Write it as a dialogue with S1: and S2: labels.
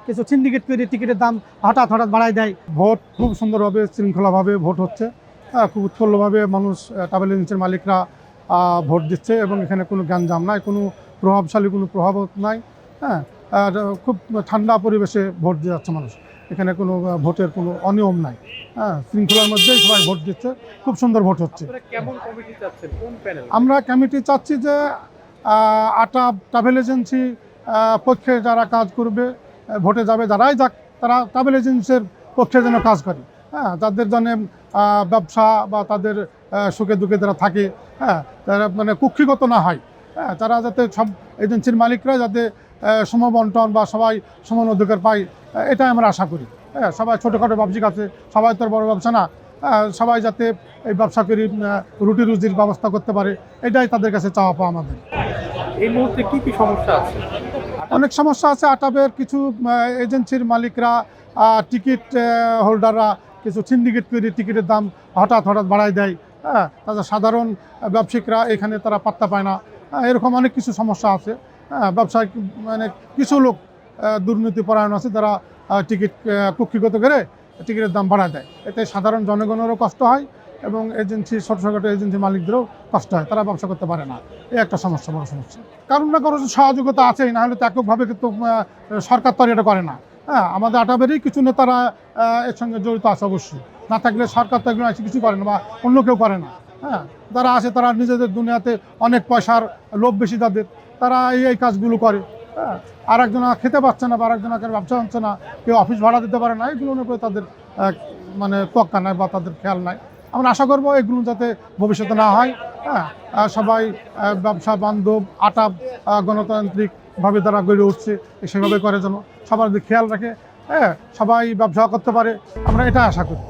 S1: কিছু সিন্ডিকেট করে টিকিটের দাম হঠাৎ হঠাৎ বাড়ায় দেয়। ভোট খুব সুন্দরভাবে শৃঙ্খলাভাবে ভোট হচ্ছে, খুব উৎফুল্লভাবে মানুষ ট্রাভেল এজেন্সির মালিকরা ভোট দিচ্ছে এবং এখানে কোনো গ্যাঞ্জাম নাই, কোনো প্রভাবশালী কোনো প্রভাব নাই। হ্যাঁ, আর খুব ঠান্ডা পরিবেশে ভোট দিয়ে যাচ্ছে মানুষ। এখানে কোনো ভোটের কোনো অনিয়ম নাই। শৃঙ্খলার মধ্যেই সবাই ভোট দিচ্ছে, খুব সুন্দর ভোট হচ্ছে। আমরা কমিটি চাচ্ছি যে আটা ট্রাভেল এজেন্সি পক্ষে যারা কাজ করবে, ভোটে যাবে যারাই যাক, তারা ট্রাভেল এজেন্সির পক্ষে যেন কাজ করে। যাদের জন্য ব্যবসা বা তাদের সুখে দুঃখে যারা থাকে, তারা মানে কুক্ষিগত না হয়। তারা যাতে সব এজেন্সির মালিকরা যাতে সমবন্টন বা সবাই সমান অধিকার পায়, এটাই আমরা আশা করি। সবাই ছোটোখাটো ব্যবসায়িক আছে, সবাই তো বড় ব্যবসা না। সবাই যাতে এই ব্যবসা করি রুটি রুজির ব্যবস্থা করতে পারে, এটাই তাদের কাছে চাওয়া পাওয়া আমাদের।
S2: এই মুহূর্তে কি কি সমস্যা আছে?
S1: অনেক সমস্যা আছে। আটাবের কিছু এজেন্সির মালিকরা, টিকিট হোল্ডাররা কিছু সিন্ডিকেট করে টিকিটের দাম হঠাৎ হঠাৎ বাড়ায় দেয়। তাদের সাধারণ ব্যবসায়িকরা এখানে তারা পাত্তা পায় না। এরকম অনেক কিছু সমস্যা আছে। ব্যবসায়িক মানে কিছু লোক দুর্নীতিপরায়ণ আছে, যারা টিকিট কুক্ষিগত করে টিকিটের দাম বাড়ায় দেয়। এতে সাধারণ জনগণেরও কষ্ট হয় এবং এজেন্সি ছোটোখাটো এজেন্সি মালিকদেরও কষ্ট হয়, তারা ব্যবসা করতে পারে না। এই একটা সমস্যা, বড় সমস্যা। কারণ না কারণ সহযোগিতা আছেই, না হলে তো এককভাবে কিন্তু সরকার তো আর এটা করে না। আমাদের আটাবেরই কিছু নেতারা এর সঙ্গে জড়িত আছে অবশ্যই। না থাকলে সরকার তো এগুলো কিছু করে না বা অন্য কেউ করে না। যারা আছে তারা নিজেদের দুনিয়াতে অনেক পয়সার লোভ বেশি তাদের, তারা এই কাজগুলো করে। আর একজনা খেতে পাচ্ছে না বা আরেকজনকে ব্যবসা হচ্ছে না, কেউ অফিস ভাড়া দিতে পারে না, এগুলোর উপরে তাদের মানে তোয়াক্কা নাই বা তাদের খেয়াল নাই। আমরা আশা করবো এগুলো যাতে ভবিষ্যতে না হয়। সবাই ব্যবসা বান্ধব আটা গণতান্ত্রিকভাবে তারা গড়ে উঠছে, সেভাবে করে যেন সবার খেয়াল রাখে, সবাই ব্যবসা করতে পারে, আমরা এটা আশা করি।